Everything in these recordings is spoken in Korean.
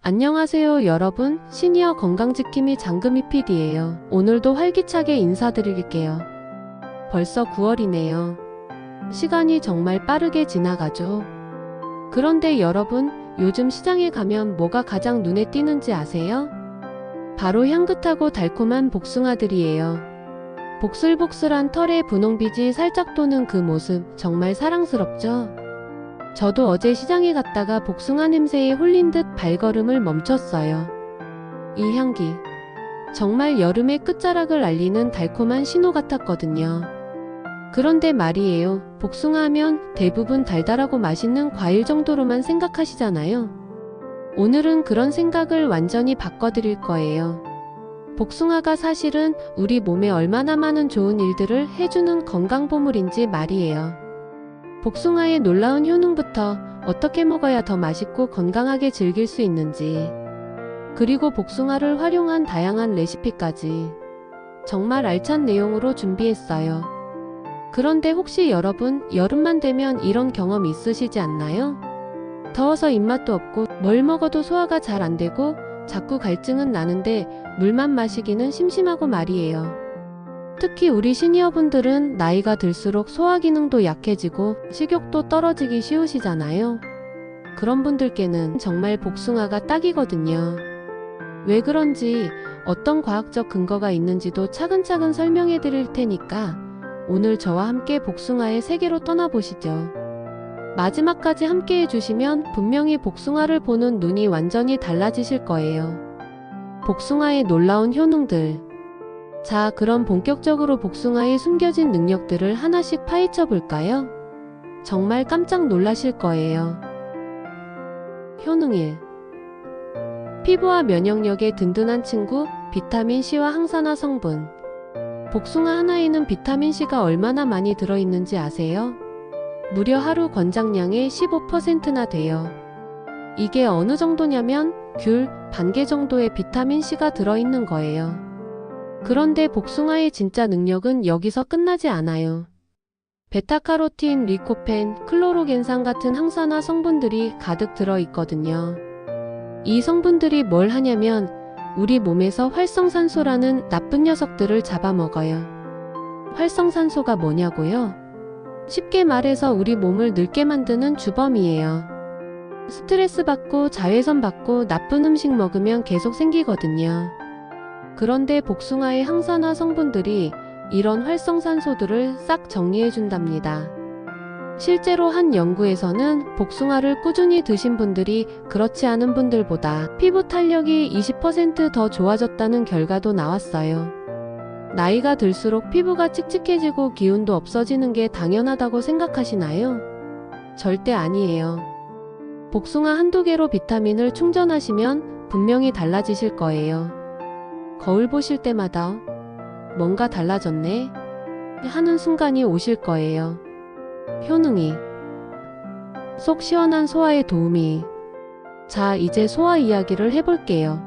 안녕하세요 여러분, 시니어 건강지킴이 장금희 PD예요. 오늘도 활기차게 인사드릴게요. 벌써 9월이네요. 시간이 정말 빠르게 지나가죠. 그런데 여러분, 요즘 시장에 가면 뭐가 가장 눈에 띄는지 아세요? 바로 향긋하고 달콤한 복숭아들이에요. 복슬복슬한 털에 분홍빛이 살짝 도는 그 모습 정말 사랑스럽죠? 저도 어제 시장에 갔다가 복숭아 냄새에 홀린 듯 발걸음을 멈췄어요. 이 향기, 정말 여름의 끝자락을 알리는 달콤한 신호 같았거든요. 그런데 말이에요. 복숭아 하면 대부분 달달하고 맛있는 과일 정도로만 생각하시잖아요. 오늘은 그런 생각을 완전히 바꿔드릴 거예요. 복숭아가 사실은 우리 몸에 얼마나 많은 좋은 일들을 해주는 건강보물인지 말이에요. 복숭아의 놀라운 효능부터 어떻게 먹어야 더 맛있고 건강하게 즐길 수 있는지, 그리고 복숭아를 활용한 다양한 레시피까지 정말 알찬 내용으로 준비했어요. 그런데 혹시 여러분, 여름만 되면 이런 경험 있으시지 않나요? 더워서 입맛도 없고 뭘 먹어도 소화가 잘 안 되고 자꾸 갈증은 나는데 물만 마시기는 심심하고 말이에요. 특히 우리 시니어분들은 나이가 들수록 소화 기능도 약해지고 식욕도 떨어지기 쉬우시잖아요. 그런 분들께는 정말 복숭아가 딱이거든요. 왜 그런지, 어떤 과학적 근거가 있는지도 차근차근 설명해 드릴 테니까 오늘 저와 함께 복숭아의 세계로 떠나보시죠. 마지막까지 함께 해주시면 분명히 복숭아를 보는 눈이 완전히 달라지실 거예요. 복숭아의 놀라운 효능들. 자, 그럼 본격적으로 복숭아의 숨겨진 능력들을 하나씩 파헤쳐 볼까요? 정말 깜짝 놀라실 거예요. 효능 1. 피부와 면역력에 든든한 친구, 비타민C와 항산화 성분. 복숭아 하나에는 비타민C가 얼마나 많이 들어있는지 아세요? 무려 하루 권장량의 15%나 돼요. 이게 어느 정도냐면 귤 반 개 정도의 비타민C가 들어있는 거예요. 그런데 복숭아의 진짜 능력은 여기서 끝나지 않아요. 베타카로틴, 리코펜, 클로로겐산 같은 항산화 성분들이 가득 들어있거든요. 이 성분들이 뭘 하냐면 우리 몸에서 활성산소라는 나쁜 녀석들을 잡아먹어요. 활성산소가 뭐냐고요? 쉽게 말해서 우리 몸을 늙게 만드는 주범이에요. 스트레스 받고 자외선 받고 나쁜 음식 먹으면 계속 생기거든요. 그런데 복숭아의 항산화 성분들이 이런 활성산소들을 싹 정리해준답니다. 실제로 한 연구에서는 복숭아를 꾸준히 드신 분들이 그렇지 않은 분들보다 피부 탄력이 20% 더 좋아졌다는 결과도 나왔어요. 나이가 들수록 피부가 칙칙해지고 기운도 없어지는 게 당연하다고 생각하시나요? 절대 아니에요. 복숭아 한두 개로 비타민을 충전하시면 분명히 달라지실 거예요. 거울 보실 때마다 뭔가 달라졌네 하는 순간이 오실 거예요. 효능 2. 속 시원한 소화에 도움이. 자, 이제 소화 이야기를 해볼게요.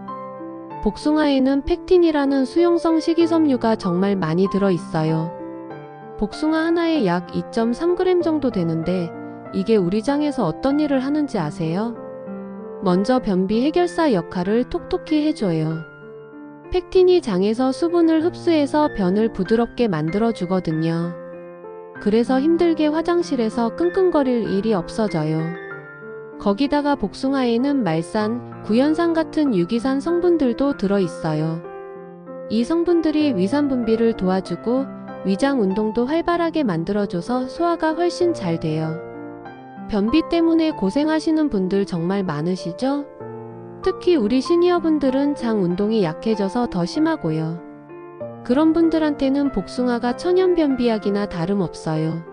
복숭아에는 펙틴이라는 수용성 식이섬유가 정말 많이 들어있어요. 복숭아 하나에 약 2.3g 정도 되는데 이게 우리 장에서 어떤 일을 하는지 아세요? 먼저 변비 해결사 역할을 톡톡히 해줘요. 펙틴이 장에서 수분을 흡수해서 변을 부드럽게 만들어주거든요. 그래서 힘들게 화장실에서 끙끙거릴 일이 없어져요. 거기다가 복숭아에는 말산, 구연산 같은 유기산 성분들도 들어있어요. 이 성분들이 위산 분비를 도와주고 위장 운동도 활발하게 만들어줘서 소화가 훨씬 잘 돼요. 변비 때문에 고생하시는 분들 정말 많으시죠? 특히 우리 시니어분들은 장 운동이 약해져서 더 심하고요. 그런 분들한테는 복숭아가 천연변비약이나 다름없어요.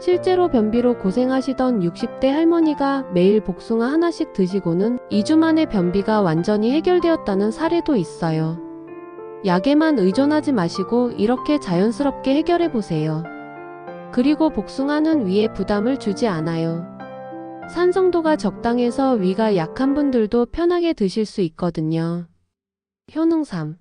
실제로 변비로 고생하시던 60대 할머니가 매일 복숭아 하나씩 드시고는 2주 만에 변비가 완전히 해결되었다는 사례도 있어요. 약에만 의존하지 마시고 이렇게 자연스럽게 해결해보세요. 그리고 복숭아는 위에 부담을 주지 않아요. 산성도가 적당해서 위가 약한 분들도 편하게 드실 수 있거든요. 효능 3.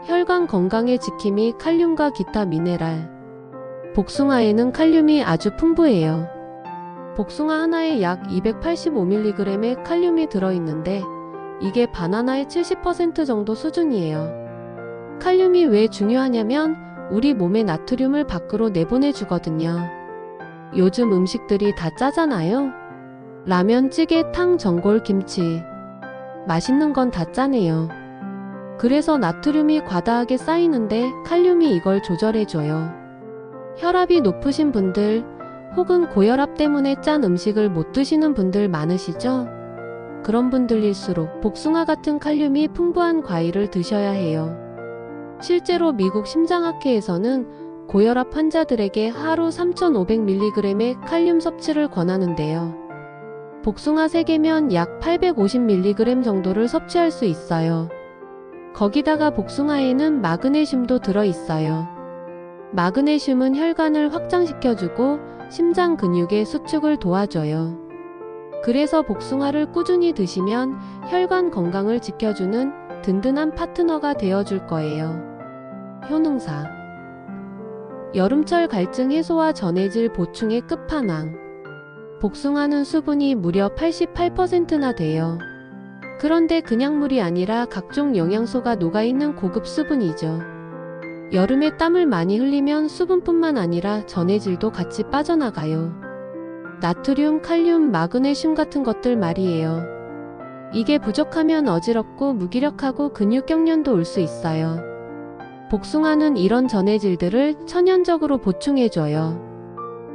혈관 건강의 지킴이 칼륨과 기타 미네랄. 복숭아에는 칼륨이 아주 풍부해요. 복숭아 하나에 약 285mg의 칼륨이 들어있는데 이게 바나나의 70% 정도 수준이에요. 칼륨이 왜 중요하냐면 우리 몸의 나트륨을 밖으로 내보내주거든요. 요즘 음식들이 다 짜잖아요. 라면, 찌개, 탕, 전골, 김치. 맛있는 건 다 짜네요. 그래서 나트륨이 과다하게 쌓이는데 칼륨이 이걸 조절해줘요. 혈압이 높으신 분들 혹은 고혈압 때문에 짠 음식을 못 드시는 분들 많으시죠? 그런 분들일수록 복숭아 같은 칼륨이 풍부한 과일을 드셔야 해요. 실제로 미국 심장학회에서는 고혈압 환자들에게 하루 3,500mg의 칼륨 섭취를 권하는데요. 복숭아 3개면 약 850mg 정도를 섭취할 수 있어요. 거기다가 복숭아에는 마그네슘도 들어있어요. 마그네슘은 혈관을 확장시켜주고 심장 근육의 수축을 도와줘요. 그래서 복숭아를 꾸준히 드시면 혈관 건강을 지켜주는 든든한 파트너가 되어줄 거예요. 효능사. 여름철 갈증 해소와 전해질 보충의 끝판왕. 복숭아는 수분이 무려 88%나 돼요. 그런데 그냥 물이 아니라 각종 영양소가 녹아있는 고급 수분이죠. 여름에 땀을 많이 흘리면 수분뿐만 아니라 전해질도 같이 빠져나가요. 나트륨, 칼륨, 마그네슘 같은 것들 말이에요. 이게 부족하면 어지럽고 무기력하고 근육경련도 올 수 있어요. 복숭아는 이런 전해질들을 천연적으로 보충해줘요.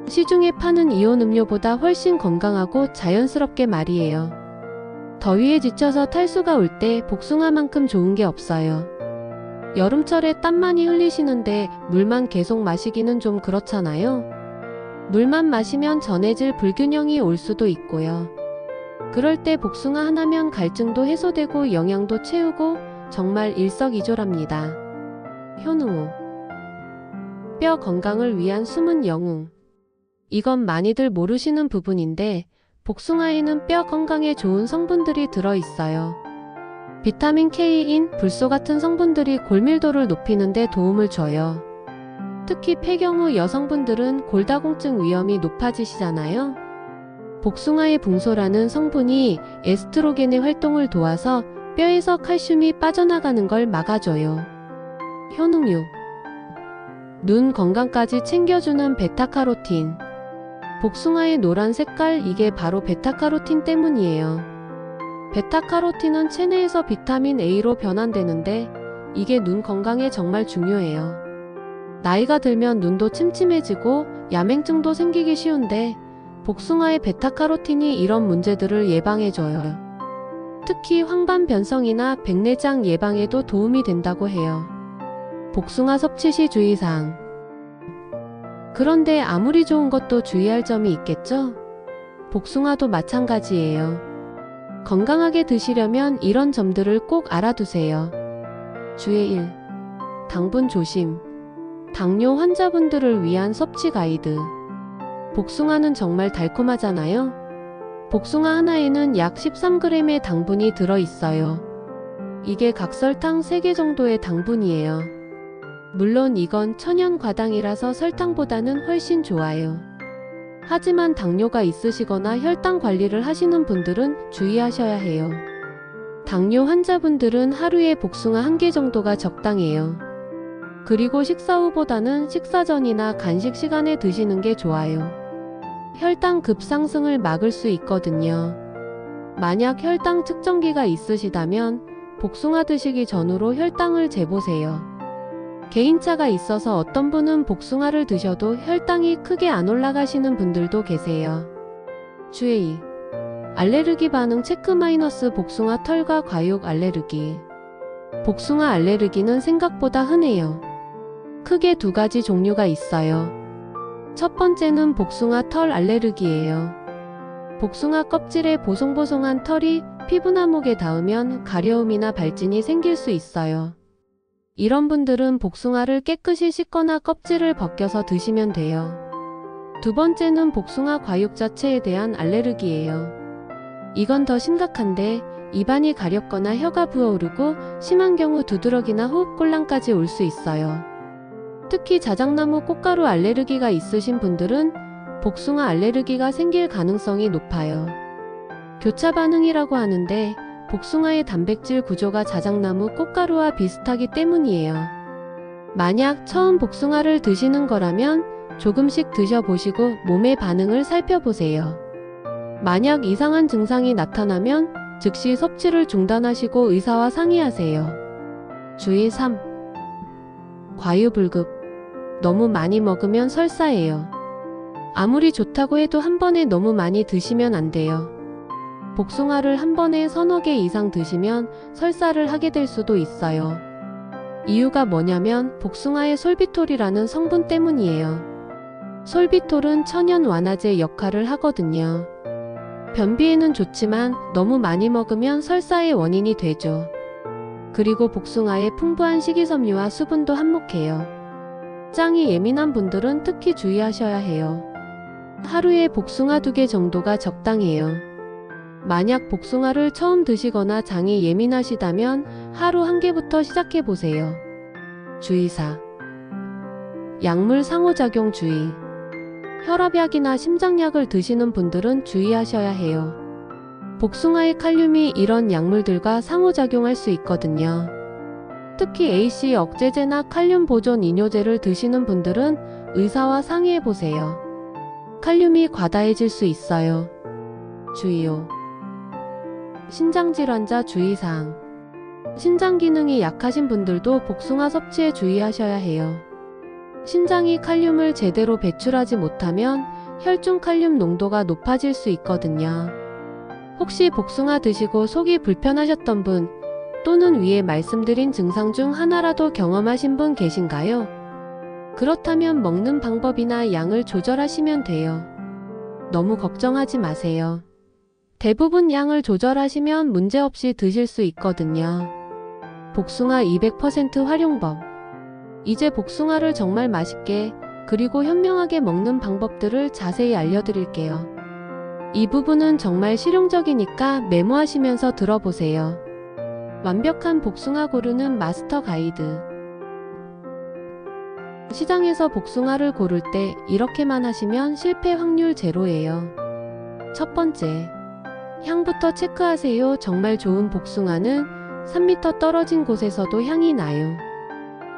시중에 파는 이온 음료보다 훨씬 건강하고 자연스럽게 말이에요. 더위에 지쳐서 탈수가 올 때 복숭아만큼 좋은 게 없어요. 여름철에 땀 많이 흘리시는데 물만 계속 마시기는 좀 그렇잖아요. 물만 마시면 전해질 불균형이 올 수도 있고요. 그럴 때 복숭아 하나면 갈증도 해소되고 영양도 채우고 정말 일석이조랍니다. 효능호. 뼈 건강을 위한 숨은 영웅. 이건 많이들 모르시는 부분인데 복숭아에는 뼈 건강에 좋은 성분들이 들어있어요. 비타민 K인 불소 같은 성분들이 골밀도를 높이는 데 도움을 줘요. 특히 폐경 후 여성분들은 골다공증 위험이 높아지시잖아요. 복숭아의 붕소라는 성분이 에스트로겐의 활동을 도와서 뼈에서 칼슘이 빠져나가는 걸 막아줘요. 효능6. 눈 건강까지 챙겨주는 베타카로틴. 복숭아의 노란 색깔, 이게 바로 베타카로틴 때문이에요. 베타카로틴은 체내에서 비타민 A로 변환되는데 이게 눈 건강에 정말 중요해요. 나이가 들면 눈도 침침해지고 야맹증도 생기기 쉬운데 복숭아의 베타카로틴이 이런 문제들을 예방해줘요. 특히 황반 변성이나 백내장 예방에도 도움이 된다고 해요. 복숭아 섭취 시 주의사항. 그런데 아무리 좋은 것도 주의할 점이 있겠죠? 복숭아도 마찬가지예요. 건강하게 드시려면 이런 점들을 꼭 알아두세요. 주의 1. 당분 조심. 당뇨 환자분들을 위한 섭취 가이드. 복숭아는 정말 달콤하잖아요. 복숭아 하나에는 약 13g의 당분이 들어있어요. 이게 각설탕 3개 정도의 당분이에요. 물론 이건 천연 과당이라서 설탕보다는 훨씬 좋아요. 하지만 당뇨가 있으시거나 혈당 관리를 하시는 분들은 주의하셔야 해요. 당뇨 환자분들은 하루에 복숭아 1개 정도가 적당해요. 그리고 식사 후보다는 식사 전이나 간식 시간에 드시는 게 좋아요. 혈당 급상승을 막을 수 있거든요. 만약 혈당 측정기가 있으시다면 복숭아 드시기 전후로 혈당을 재보세요. 개인차가 있어서 어떤 분은 복숭아를 드셔도 혈당이 크게 안 올라가시는 분들도 계세요. 주의. 알레르기 반응 체크 마이너스. 복숭아 털과 과육 알레르기. 복숭아 알레르기는 생각보다 흔해요. 크게 2가지 종류가 있어요. 첫 번째는 복숭아 털 알레르기예요. 복숭아 껍질에 보송보송한 털이 피부나목에 닿으면 가려움이나 발진이 생길 수 있어요. 이런 분들은 복숭아를 깨끗이 씻거나 껍질을 벗겨서 드시면 돼요. 두 번째는 복숭아 과육 자체에 대한 알레르기예요. 이건 더 심각한데 입안이 가렵거나 혀가 부어오르고 심한 경우 두드러기나 호흡곤란까지 올 수 있어요. 특히 자작나무 꽃가루 알레르기가 있으신 분들은 복숭아 알레르기가 생길 가능성이 높아요. 교차 반응이라고 하는데 복숭아의 단백질 구조가 자작나무 꽃가루와 비슷하기 때문이에요. 만약 처음 복숭아를 드시는 거라면 조금씩 드셔보시고 몸의 반응을 살펴보세요. 만약 이상한 증상이 나타나면 즉시 섭취를 중단하시고 의사와 상의하세요. 주의 3. 과유불급. 너무 많이 먹으면 설사예요. 아무리 좋다고 해도 한 번에 너무 많이 드시면 안 돼요. 복숭아를 한 번에 서너 개 이상 드시면 설사를 하게 될 수도 있어요. 이유가 뭐냐면 복숭아의 솔비톨이라는 성분 때문이에요. 솔비톨은 천연 완화제 역할을 하거든요. 변비에는 좋지만 너무 많이 먹으면 설사의 원인이 되죠. 그리고 복숭아의 풍부한 식이섬유와 수분도 한몫해요. 짱이 예민한 분들은 특히 주의하셔야 해요. 하루에 복숭아 2개 정도가 적당해요. 만약 복숭아를 처음 드시거나 장이 예민하시다면 하루 1개부터 시작해보세요. 주의사. 약물 상호작용 주의. 혈압약이나 심장약을 드시는 분들은 주의하셔야 해요. 복숭아의 칼륨이 이런 약물들과 상호작용할 수 있거든요. 특히 AC 억제제나 칼륨 보존 이뇨제를 드시는 분들은 의사와 상의해보세요. 칼륨이 과다해질 수 있어요. 주의요. 신장질환자 주의사항. 신장 기능이 약하신 분들도 복숭아 섭취에 주의하셔야 해요. 신장이 칼륨을 제대로 배출하지 못하면 혈중 칼륨 농도가 높아질 수 있거든요. 혹시 복숭아 드시고 속이 불편하셨던 분 또는 위에 말씀드린 증상 중 하나라도 경험하신 분 계신가요? 그렇다면 먹는 방법이나 양을 조절하시면 돼요. 너무 걱정하지 마세요. 대부분 양을 조절하시면 문제없이 드실 수 있거든요. 복숭아 200% 활용법. 이제 복숭아를 정말 맛있게 그리고 현명하게 먹는 방법들을 자세히 알려드릴게요. 이 부분은 정말 실용적이니까 메모하시면서 들어보세요. 완벽한 복숭아 고르는 마스터 가이드. 시장에서 복숭아를 고를 때 이렇게만 하시면 실패 확률 제로예요. 첫 번째, 향부터 체크하세요. 정말 좋은 복숭아는 3m 떨어진 곳에서도 향이 나요.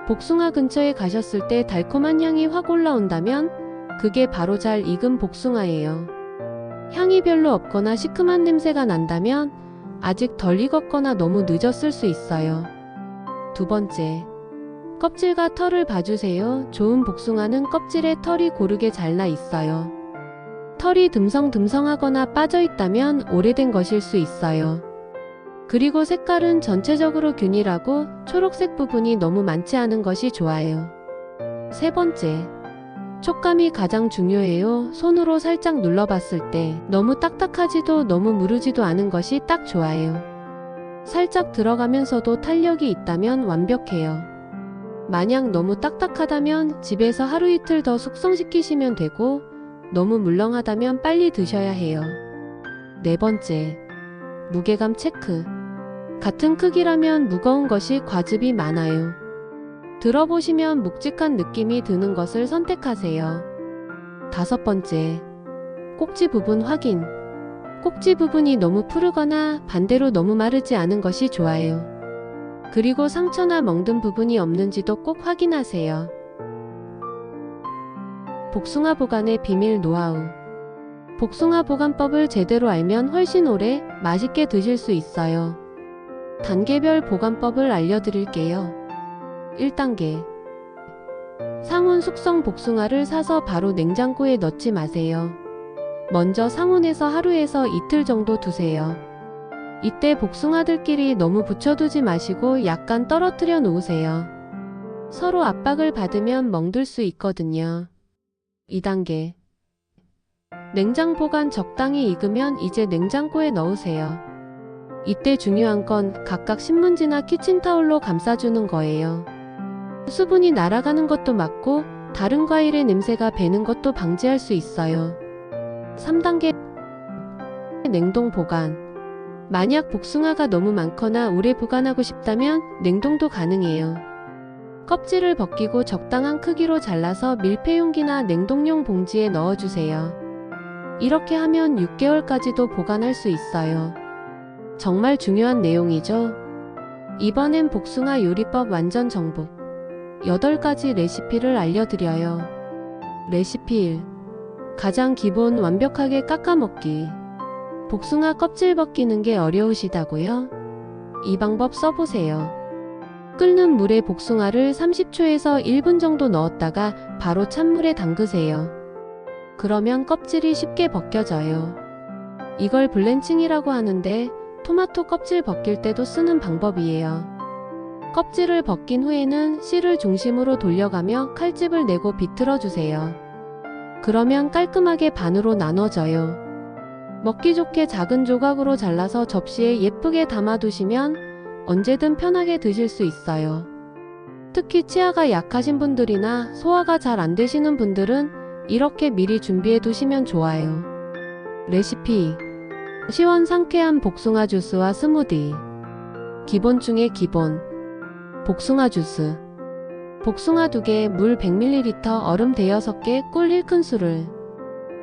복숭아 근처에 가셨을 때 달콤한 향이 확 올라온다면 그게 바로 잘 익은 복숭아예요. 향이 별로 없거나 시큼한 냄새가 난다면 아직 덜 익었거나 너무 늦었을 수 있어요. 두 번째, 껍질과 털을 봐주세요. 좋은 복숭아는 껍질에 털이 고르게 잘라 있어요. 털이 듬성듬성하거나 빠져있다면 오래된 것일 수 있어요. 그리고 색깔은 전체적으로 균일하고 초록색 부분이 너무 많지 않은 것이 좋아요. 세 번째, 촉감이 가장 중요해요. 손으로 살짝 눌러봤을 때 너무 딱딱하지도 너무 무르지도 않은 것이 딱 좋아요. 살짝 들어가면서도 탄력이 있다면 완벽해요. 만약 너무 딱딱하다면 집에서 하루 이틀 더 숙성시키시면 되고 너무 물렁하다면 빨리 드셔야 해요. 네 번째, 무게감 체크. 같은 크기라면 무거운 것이 과즙이 많아요. 들어보시면 묵직한 느낌이 드는 것을 선택하세요. 다섯 번째, 꼭지 부분 확인. 꼭지 부분이 너무 푸르거나 반대로 너무 마르지 않은 것이 좋아요. 그리고 상처나 멍든 부분이 없는지도 꼭 확인하세요. 복숭아 보관의 비밀 노하우. 복숭아 보관법을 제대로 알면 훨씬 오래 맛있게 드실 수 있어요. 단계별 보관법을 알려드릴게요. 1단계. 상온 숙성 복숭아를 사서 바로 냉장고에 넣지 마세요. 먼저 상온에서 하루에서 이틀 정도 두세요. 이때 복숭아들끼리 너무 붙여두지 마시고 약간 떨어뜨려 놓으세요. 서로 압박을 받으면 멍들 수 있거든요. 2단계. 냉장 보관 적당히 익으면 이제 냉장고에 넣으세요. 이때 중요한 건 각각 신문지나 키친타올로 감싸주는 거예요. 수분이 날아가는 것도 막고 다른 과일의 냄새가 배는 것도 방지할 수 있어요. 3단계. 냉동 보관. 만약 복숭아가 너무 많거나 오래 보관하고 싶다면 냉동도 가능해요. 껍질을 벗기고 적당한 크기로 잘라서 밀폐용기나 냉동용 봉지에 넣어주세요. 이렇게 하면 6개월까지도 보관할 수 있어요. 정말 중요한 내용이죠. 이번엔 복숭아 요리법 완전 정복 8가지 레시피를 알려드려요. 레시피 1. 가장 기본 완벽하게 깎아먹기. 복숭아 껍질 벗기는 게 어려우시다고요? 이 방법 써보세요. 끓는 물에 복숭아를 30초에서 1분 정도 넣었다가 바로 찬물에 담그세요. 그러면 껍질이 쉽게 벗겨져요. 이걸 블렌칭이라고 하는데 토마토 껍질 벗길 때도 쓰는 방법이에요. 껍질을 벗긴 후에는 씨를 중심으로 돌려가며 칼집을 내고 비틀어주세요. 그러면 깔끔하게 반으로 나눠져요. 먹기 좋게 작은 조각으로 잘라서 접시에 예쁘게 담아두시면 언제든 편하게 드실 수 있어요. 특히 치아가 약하신 분들이나 소화가 잘 안 되시는 분들은 이렇게 미리 준비해 두시면 좋아요. 레시피 2. 시원 상쾌한 복숭아 주스와 스무디. 기본 중에 기본. 복숭아 주스. 복숭아 2개, 물 100ml, 얼음 대여섯 개, 꿀 1큰술을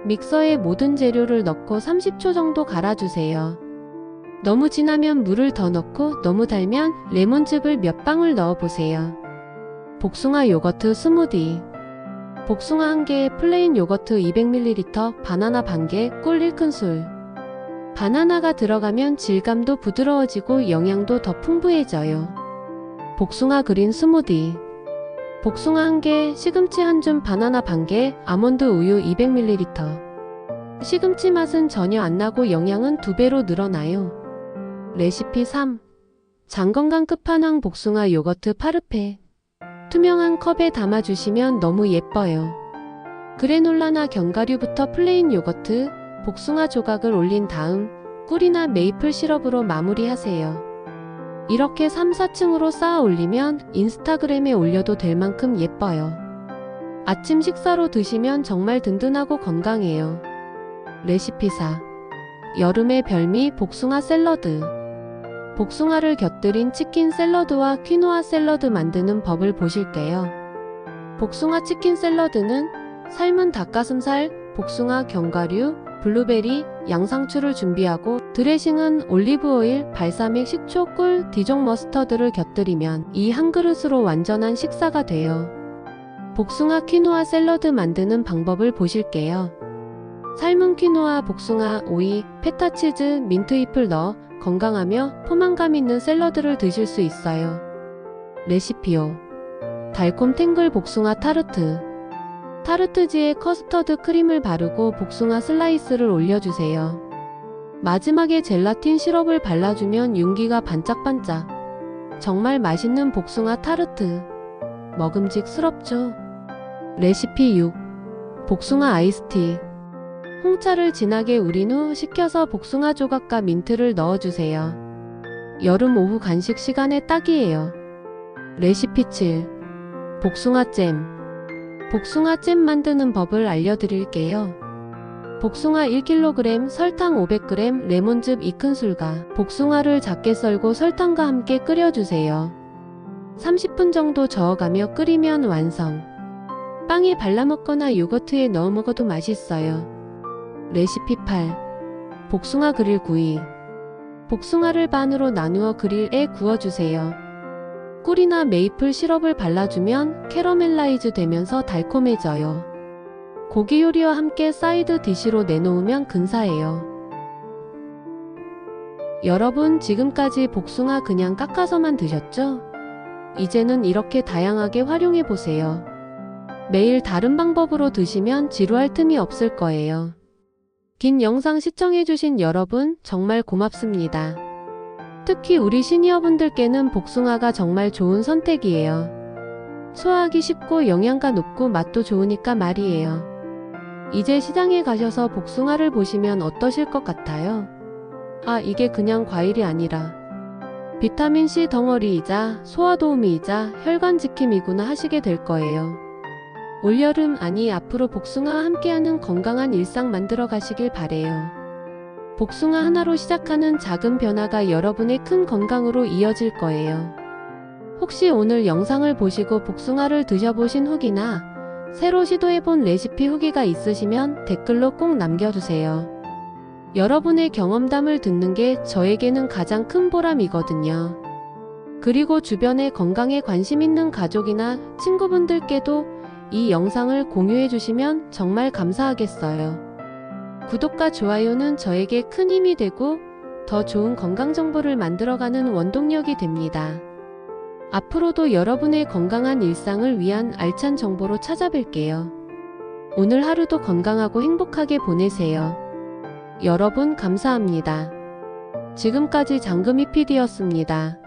믹서에 모든 재료를 넣고 30초 정도 갈아주세요. 너무 진하면 물을 더 넣고 너무 달면 레몬즙을 몇 방울 넣어보세요. 복숭아 요거트 스무디. 복숭아 1개, 플레인 요거트 200ml, 바나나 반개, 꿀 1큰술. 바나나가 들어가면 질감도 부드러워지고 영양도 더 풍부해져요. 복숭아 그린 스무디. 복숭아 1개, 시금치 1줌, 바나나 반개, 아몬드 우유 200ml. 시금치 맛은 전혀 안 나고 영양은 2배로 늘어나요. 레시피 3. 장건강 끝판왕 복숭아 요거트 파르페. 투명한 컵에 담아주시면 너무 예뻐요. 그래놀라나 견과류부터 플레인 요거트, 복숭아 조각을 올린 다음 꿀이나 메이플 시럽으로 마무리하세요. 이렇게 3, 4층으로 쌓아 올리면 인스타그램에 올려도 될 만큼 예뻐요. 아침 식사로 드시면 정말 든든하고 건강해요. 레시피 4. 여름의 별미 복숭아 샐러드. 복숭아를 곁들인 치킨 샐러드와 퀴노아 샐러드 만드는 법을 보실게요. 복숭아 치킨 샐러드는 삶은 닭가슴살, 복숭아, 견과류, 블루베리, 양상추를 준비하고 드레싱은 올리브오일, 발사믹, 식초, 꿀, 디종 머스터드를 곁들이면 이 한 그릇으로 완전한 식사가 돼요. 복숭아 퀴노아 샐러드 만드는 방법을 보실게요. 삶은 퀴노아, 복숭아, 오이, 페타치즈, 민트잎을 넣어 건강하며 포만감 있는 샐러드를 드실 수 있어요. 레시피 5. 달콤 탱글 복숭아 타르트. 타르트지에 커스터드 크림을 바르고 복숭아 슬라이스를 올려주세요. 마지막에 젤라틴 시럽을 발라주면 윤기가 반짝반짝. 정말 맛있는 복숭아 타르트. 먹음직스럽죠? 레시피 6. 복숭아 아이스티. 홍차를 진하게 우린 후 식혀서 복숭아 조각과 민트를 넣어주세요. 여름 오후 간식 시간에 딱이에요. 레시피 7. 복숭아 잼. 복숭아 잼 만드는 법을 알려드릴게요. 복숭아 1kg, 설탕 500g, 레몬즙 2큰술과 복숭아를 작게 썰고 설탕과 함께 끓여주세요. 30분 정도 저어가며 끓이면 완성. 빵에 발라먹거나 요거트에 넣어 먹어도 맛있어요. 레시피 8. 복숭아 그릴 구이. 복숭아를 반으로 나누어 그릴에 구워주세요. 꿀이나 메이플 시럽을 발라주면 캐러멜라이즈 되면서 달콤해져요. 고기 요리와 함께 사이드 디시로 내놓으면 근사해요. 여러분 지금까지 복숭아 그냥 깎아서만 드셨죠? 이제는 이렇게 다양하게 활용해보세요. 매일 다른 방법으로 드시면 지루할 틈이 없을 거예요. 긴 영상 시청해주신 여러분 정말 고맙습니다. 특히 우리 시니어분들께는 복숭아가 정말 좋은 선택이에요. 소화하기 쉽고 영양가 높고 맛도 좋으니까 말이에요. 이제 시장에 가셔서 복숭아를 보시면 어떠실 것 같아요? 아, 이게 그냥 과일이 아니라 비타민C 덩어리이자 소화도우미이자 혈관지킴이구나 하시게 될 거예요. 올여름 아니 앞으로 복숭아와 함께하는 건강한 일상 만들어 가시길 바래요. 복숭아 하나로 시작하는 작은 변화가 여러분의 큰 건강으로 이어질 거예요. 혹시 오늘 영상을 보시고 복숭아를 드셔보신 후기나 새로 시도해본 레시피 후기가 있으시면 댓글로 꼭 남겨주세요. 여러분의 경험담을 듣는 게 저에게는 가장 큰 보람이거든요. 그리고 주변에 건강에 관심 있는 가족이나 친구분들께도 이 영상을 공유해 주시면 정말 감사하겠어요. 구독과 좋아요는 저에게 큰 힘이 되고 더 좋은 건강 정보를 만들어가는 원동력이 됩니다. 앞으로도 여러분의 건강한 일상을 위한 알찬 정보로 찾아뵐게요. 오늘 하루도 건강하고 행복하게 보내세요. 여러분 감사합니다. 지금까지 장금희 PD였습니다.